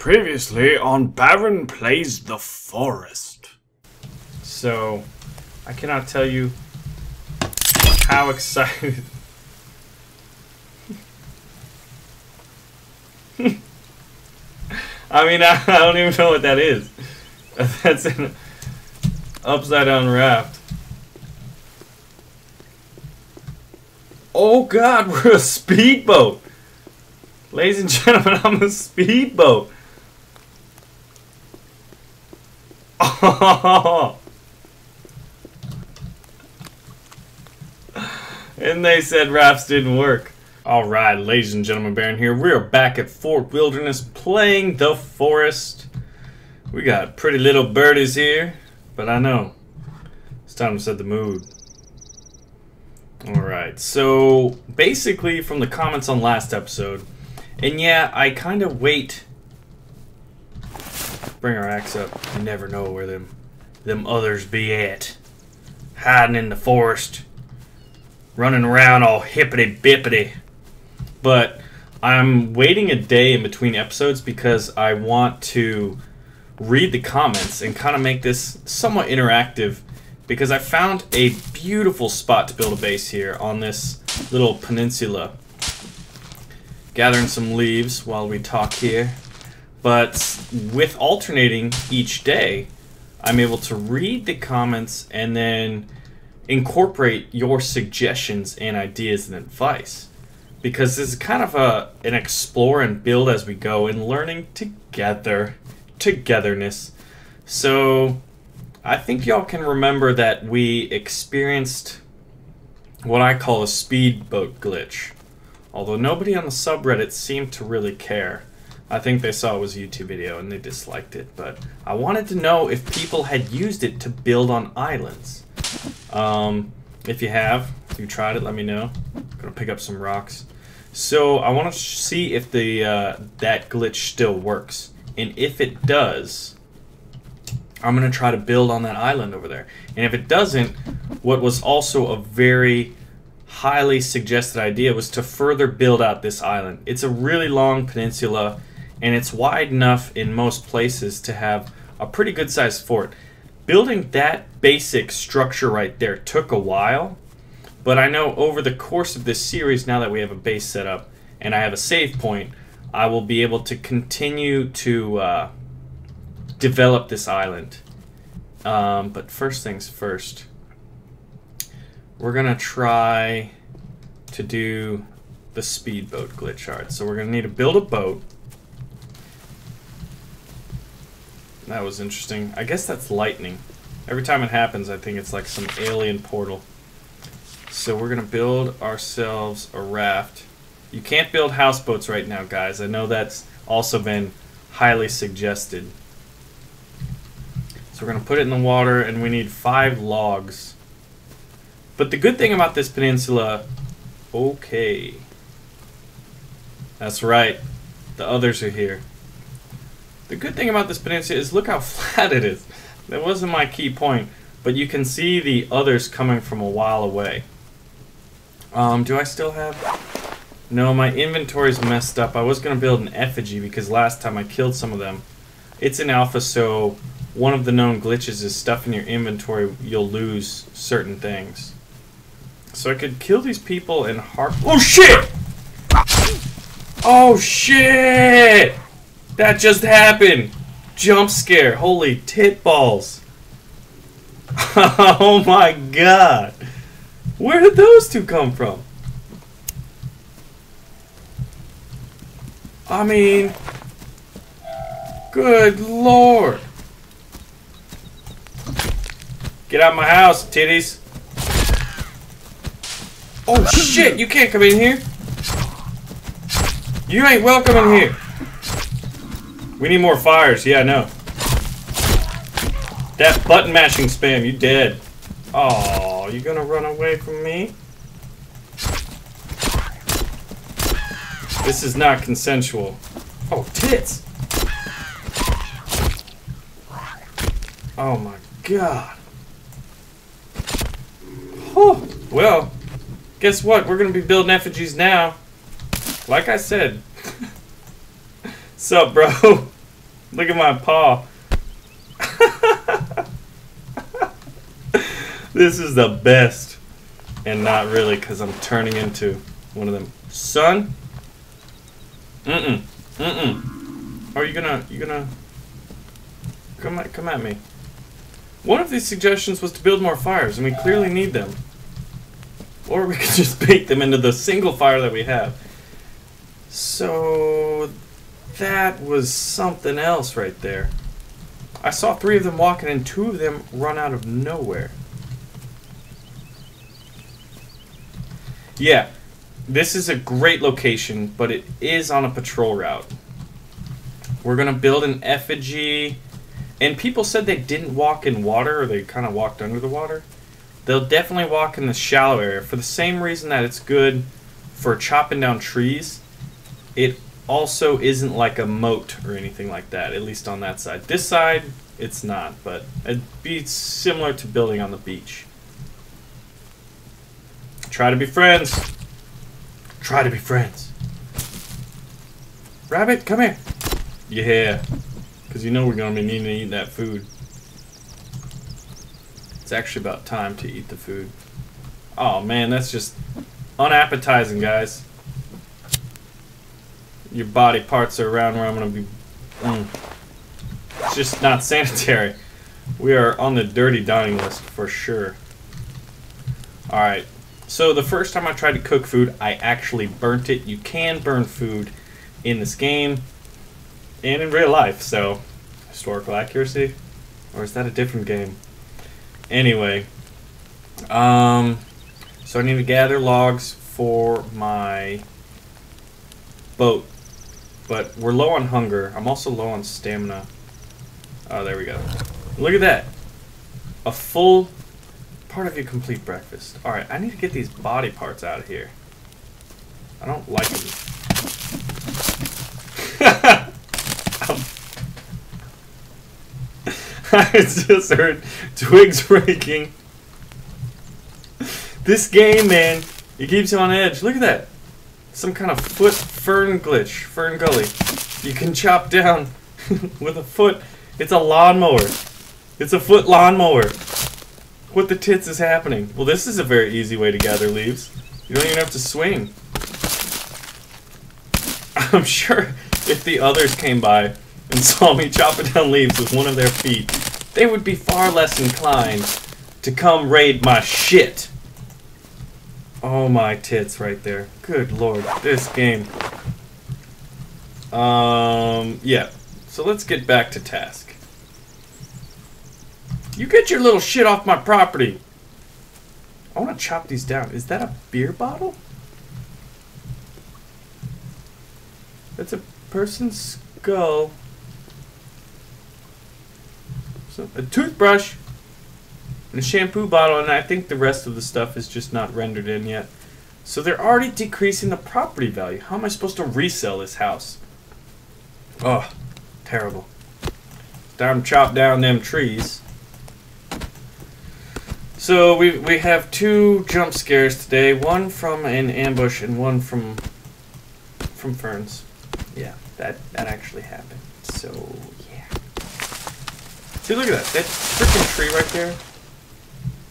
Previously on Baron Plays the Forest. So, I cannot tell you how excited... I mean, I don't even know what that is. That's an upside down raft. Oh god, we're a speedboat! Ladies and gentlemen, I'm a speedboat! Oh. And they said rafts didn't work. Alright, ladies and gentlemen, Baron here. We're back at Fort Wilderness playing the forest. We got pretty little birdies here, but I know it's time to set the mood. Alright, so basically from the comments on last episode, and yeah, I kind of wait. Bring our axe up. You never know where them others be at. Hiding in the forest. Running around all hippity-bippity. But I'm waiting a day in between episodes because I want to read the comments and kind of make this somewhat interactive, because I found a beautiful spot to build a base here on this little peninsula. Gathering some leaves while we talk here. But with alternating each day, I'm able to read the comments and then incorporate your suggestions and ideas and advice. Because this is kind of an explore and build as we go and learning together. Togetherness. So I think y'all can remember that we experienced what I call a speedboat glitch. Although nobody on the subreddit seemed to really care. I think they saw it was a YouTube video and they disliked it, but I wanted to know if people had used it to build on islands. If you tried it, let me know. I'm gonna pick up some rocks. So I want to see if the that glitch still works, and if it does, I'm gonna try to build on that island over there. And if it doesn't, what was also a very highly suggested idea was to further build out this island. It's a really long peninsula, and it's wide enough in most places to have a pretty good sized fort. Building that basic structure right there took a while, but I know over the course of this series, now that we have a base set up and I have a save point, I will be able to continue to develop this island. But first things first, we're gonna try to do the speedboat glitch art. So we're gonna need to build a boat. That was interesting. I guess that's lightning. Every time it happens, I think it's like some alien portal. So we're gonna build ourselves a raft. You can't build houseboats right now, guys. I know that's also been highly suggested. So we're gonna put it in the water, and we need 5 logs. But the good thing about this peninsula... Okay. That's right. The others are here. The good thing about this peninsula is look how flat it is. That wasn't my key point, but you can see the others coming from a while away. Do I still have... No, my inventory's messed up. I was going to build an effigy because last time I killed some of them. It's in alpha, so one of the known glitches is stuff in your inventory, you'll lose certain things. So I could kill these people and Oh shit! Oh shit! That just happened! Jump scare. Holy tit balls. Oh my god. Where did those two come from? I mean, good lord. Get out of my house, titties. Oh shit, you can't come in here. You ain't welcome in here. We need more fires. Yeah, I know. That button mashing spam, you dead. Oh, you gonna run away from me? This is not consensual. Oh, tits! Oh my god. Oh, well, guess what? We're gonna be building effigies now. Like I said. Sup, bro? Look at my paw. This is the best. And not really, because I'm turning into one of them. Son? Mm-mm. Mm-mm. Are you gonna... Come at me. One of these suggestions was to build more fires, and we clearly need them. Or we could just bake them into the single fire that we have. So... that was something else right there. I saw 3 of them walking, and 2 of them run out of nowhere. Yeah, this is a great location, but it is on a patrol route. We're going to build an effigy, and people said they didn't walk in water, or they kind of walked under the water. They'll definitely walk in the shallow area, for the same reason that it's good for chopping down trees. It also isn't like a moat or anything like that, at least on that side. This side, it's not, but it'd be similar to building on the beach. Try to be friends. Try to be friends. Rabbit, come here. Yeah. Because you know we're going to be needing to eat that food. It's actually about time to eat the food. Oh man, that's just unappetizing, guys. Your body parts are around where I'm going to be... It's just not sanitary. We are on the dirty dining list for sure. Alright. So the first time I tried to cook food, I actually burnt it. You can burn food in this game and in real life, so historical accuracy, or is that a different game? Anyway, so I need to gather logs for my boat, but we're low on hunger. I'm also low on stamina. Oh, there we go. Look at that, a full part of your complete breakfast. Alright, I need to get these body parts out of here. I don't like them. I just heard twigs breaking. This game, man, it keeps you on edge. Look at that. Some kind of foot fern glitch. Fern gully. You can chop down with a foot. It's a lawnmower. It's a foot lawnmower. What the tits is happening? Well, this is a very easy way to gather leaves. You don't even have to swing. I'm sure if the others came by and saw me chopping down leaves with one of their feet, they would be far less inclined to come raid my shit. Oh, my tits right there. Good lord, this game. Yeah. So let's get back to task. You get your little shit off my property. I want to chop these down. Is that a beer bottle? That's a person's skull. So, a toothbrush. And a shampoo bottle. And I think the rest of the stuff is just not rendered in yet. So they're already decreasing the property value. How am I supposed to resell this house? Oh, terrible. Time to chop down them trees. So we have 2 jump scares today, one from an ambush and one from ferns. Yeah, that actually happened. So yeah. See, look at that. That freaking tree right there.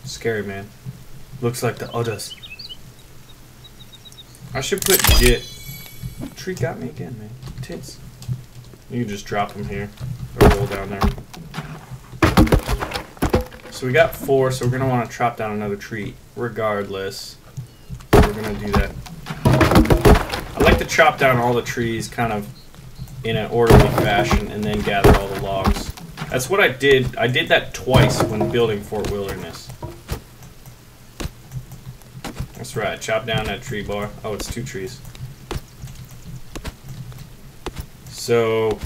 Scary, man. Looks like the others. I should put git. Tree got me again, man. Tits. You can just drop them here or roll down there. So we got 4, so we're going to want to chop down another tree regardless. We're going to do that. I like to chop down all the trees kind of in an orderly fashion and then gather all the logs. That's what I did. I did that twice when building Fort Wilderness. That's right. Chop down that tree, boy. Oh, it's 2 trees. So...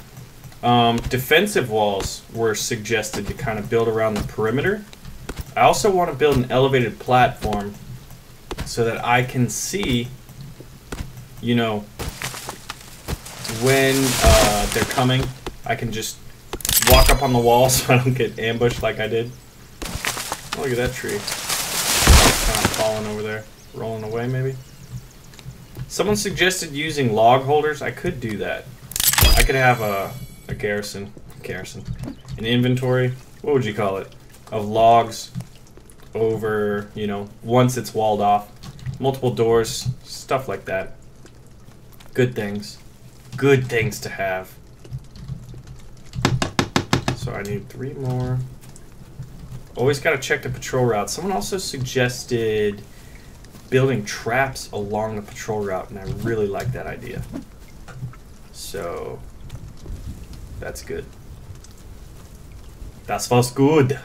defensive walls were suggested to kind of build around the perimeter. I also want to build an elevated platform so that I can see, you know, when they're coming. I can just walk up on the wall so I don't get ambushed like I did. Oh, look at that tree. Kind of falling over there. Rolling away, maybe. Someone suggested using log holders. I could do that. I could have a garrison. comparison. An inventory, what would you call it? Of logs over, you know, once it's walled off. Multiple doors, stuff like that. Good things. Good things to have. So I need 3 more. Always gotta check the patrol route. Someone also suggested building traps along the patrol route, and I really like that idea. So that's good. Das was good.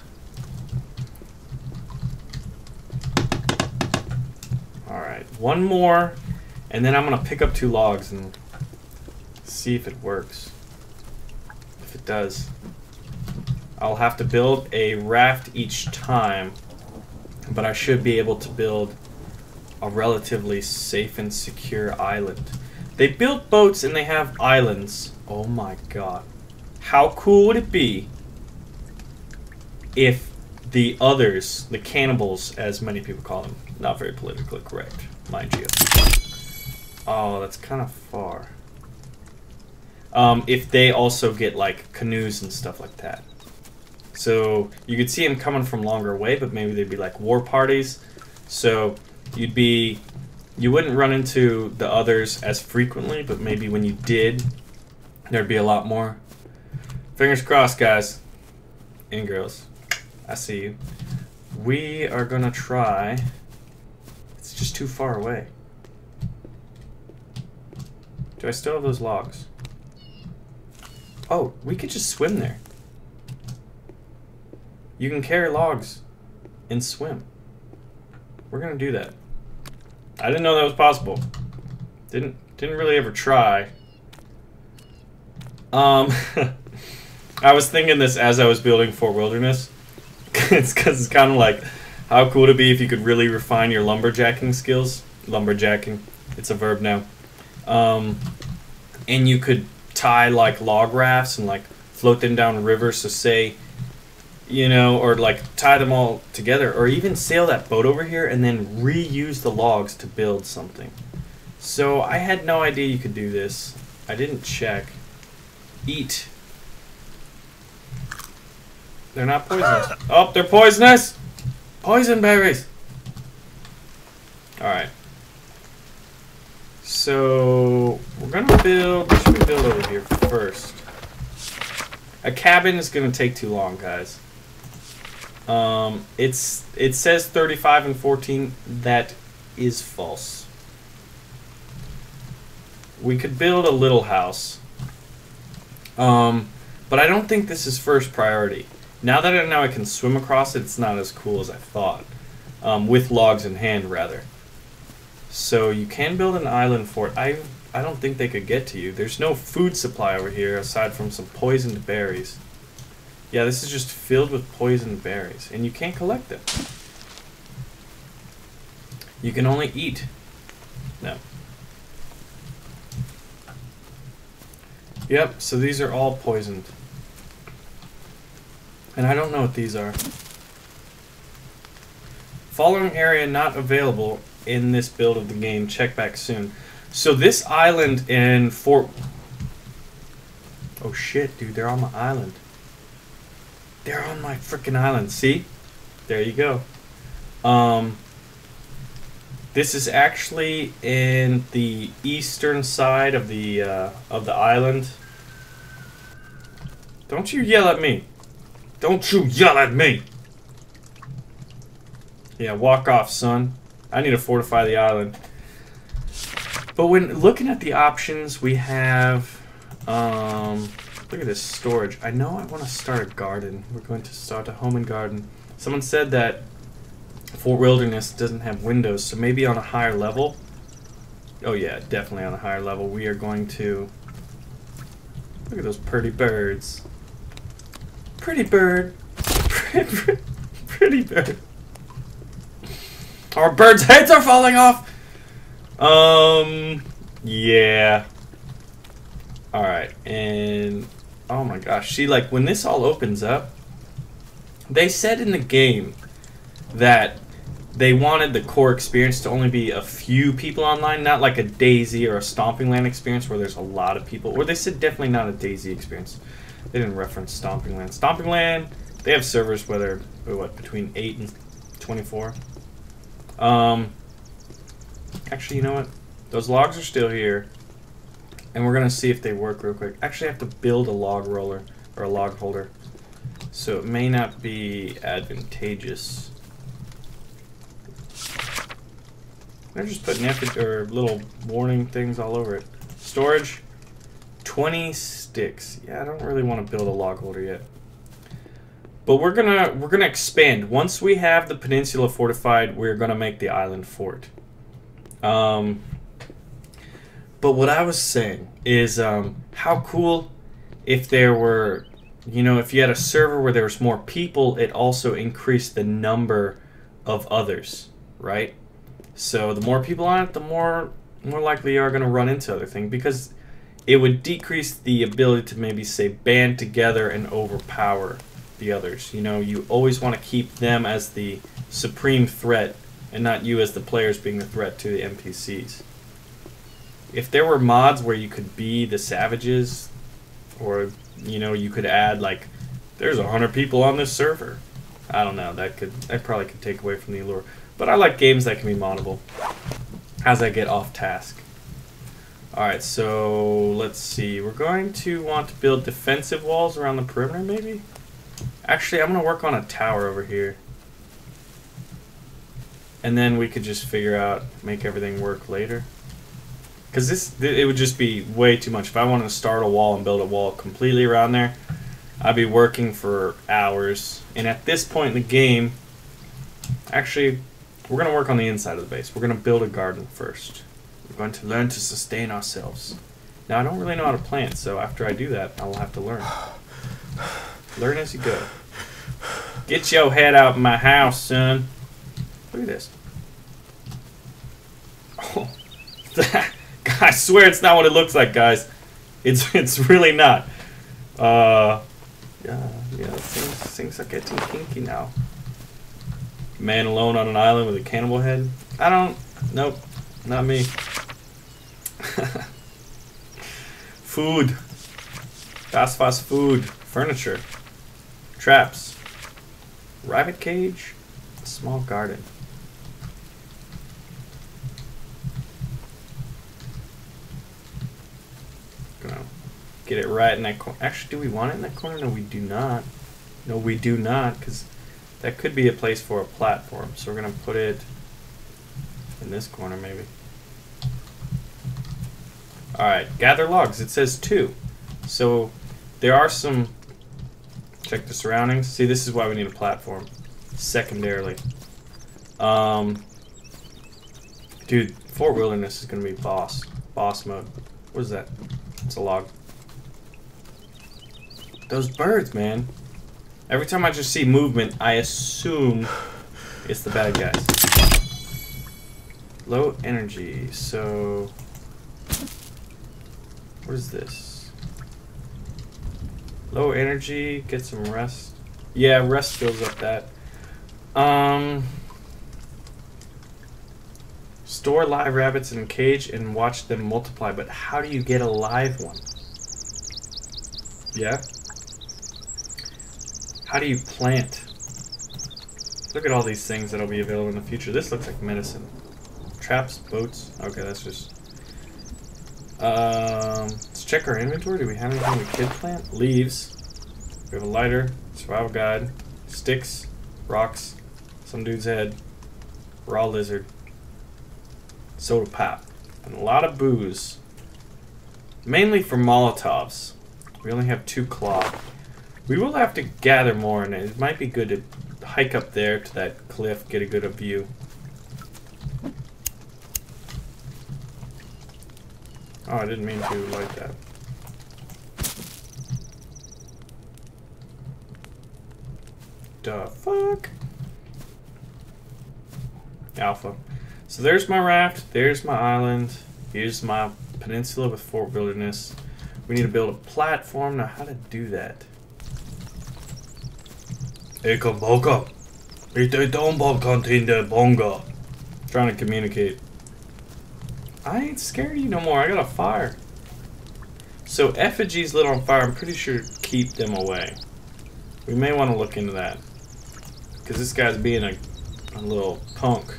Alright, 1 more, and then I'm gonna pick up 2 logs and see if it works. If it does, I'll have to build a raft each time, but I should be able to build a relatively safe and secure island. They built boats and they have islands. Oh my god. How cool would it be if the others, the cannibals, as many people call them, not very politically correct, mind you. Oh, that's kind of far. If they also get like canoes and stuff like that. So you could see them coming from longer away, but maybe they'd be like war parties. So you wouldn't run into the others as frequently, but maybe when you did, there'd be a lot more. Fingers crossed, guys and girls. I see you. We are gonna try. It's just too far away. Do I still have those logs? Oh, we could just swim there. You can carry logs and swim. We're gonna do that. I didn't know that was possible. Didn't really ever try. I was thinking this as I was building Fort Wilderness. It's because it's kind of like, how cool would it be if you could really refine your lumberjacking skills? Lumberjacking, it's a verb now. And you could tie like log rafts and like float them down rivers. So say, you know, or like tie them all together, or even sail that boat over here and then reuse the logs to build something. So I had no idea you could do this. I didn't check. Eat. They're not poisonous. Oh, they're poisonous! Poison berries! Alright. So we're gonna build, what should we build over here first? A cabin is gonna take too long, guys. It says 35 and 14. That is false. We could build a little house. But I don't think this is first priority. Now that I know I can swim across it, it's not as cool as I thought. With logs in hand, rather. So you can build an island fort. I don't think they could get to you. There's no food supply over here aside from some poisoned berries. Yeah, this is just filled with poisoned berries, and you can't collect them. You can only eat. No. Yep, so these are all poisoned. And I don't know what these are. Following area not available in this build of the game. Check back soon. So this island in Fort... Oh shit, dude, they're on my island. They're on my freaking island. See? There you go. This is actually in the eastern side of the island. Don't you yell at me. Don't you yell at me. Yeah, walk off, son. I need to fortify the island. But when looking at the options, we have... look at this storage. I know I want to start a garden. We're going to start a home and garden. Someone said that Fort Wilderness doesn't have windows, so maybe on a higher level. Oh yeah, definitely on a higher level. We are going to... Look at those pretty birds. Pretty bird. Pretty bird. Our birds' heads are falling off! Yeah. Alright, and... Oh my gosh, see, like, when this all opens up, they said in the game that they wanted the core experience to only be a few people online, not like a DayZ or a Stomping Land experience where there's a lot of people. Or they said definitely not a DayZ experience. They didn't reference Stomping Land. Stomping Land, they have servers whether what between 8 and 24. Actually, you know what? Those logs are still here, and we're gonna see if they work real quick. Actually, I have to build a log roller or a log holder, so it may not be advantageous. They're just putting little warning things all over it. Storage, 20 sticks. Yeah, I don't really want to build a log holder yet. But we're gonna expand. Once we have the peninsula fortified, we're gonna make the island fort. But what I was saying is, how cool if there were, you know, if you had a server where there was more people, it also increased the number of others, right? So the more people on it, the more likely you are going to run into other things, because it would decrease the ability to maybe say band together and overpower the others. You know, you always want to keep them as the supreme threat and not you as the players being the threat to the NPCs. If there were mods where you could be the savages, or, you know, you could add like, there's 100 people on this server. I don't know, that probably could take away from the allure. But I like games that can be moddable as I get off task. Alright, so let's see. We're going to want to build defensive walls around the perimeter, maybe? Actually, I'm going to work on a tower over here. And then we could just figure out, make everything work later. Because it would just be way too much. If I wanted to start a wall and build a wall completely around there, I'd be working for hours. And at this point in the game, actually, we're going to work on the inside of the base. We're going to build a garden first. We're going to learn to sustain ourselves. Now, I don't really know how to plant, so after I do that, I will have to learn. Learn as you go. Get your head out of my house, son. Look at this. Oh, I swear it's not what it looks like, guys. It's really not. Yeah, things are getting kinky now. Man alone on an island with a cannibal head? Nope, not me. Food. Fast food. Furniture. Traps. Rabbit cage. A small garden. Gonna get it right in that corner. Actually, do we want it in that corner? No, we do not. No, we do not, because that could be a place for a platform. So we're going to put it in this corner, maybe. Alright, gather logs. It says 2. So there are some... Check the surroundings. See, this is why we need a platform. Secondarily. Dude, Fort Wilderness is going to be boss mode. What is that? It's a log. Those birds, man. Every time I just see movement, I assume it's the bad guys. Low energy, so... What is this? Low energy, get some rest. Yeah, rest fills up that. Store live rabbits in a cage and watch them multiply, but how do you get a live one? Yeah? How do you plant? Look at all these things that'll be available in the future. This looks like medicine. Traps, boats. Okay, that's just... let's check our inventory. Do we have anything we could plant? Leaves. We have a lighter, survival guide, sticks, rocks, some dude's head, raw lizard, soda pop, and a lot of booze. Mainly for Molotovs. We only have 2 cloth. We will have to gather more, and it might be good to hike up there to that cliff, get a good view. Oh, I didn't mean to like that. The fuck? Alpha. So there's my raft, there's my island, here's my peninsula with Fort Wilderness. We need to build a platform. Now, how to do that? Eka Ite Tombo Continde Bonga. Trying to communicate. I ain't scared of you no more. I got a fire. So effigy's lit on fire. I'm pretty sure keep them away. We may want to look into that. Because this guy's being a little punk.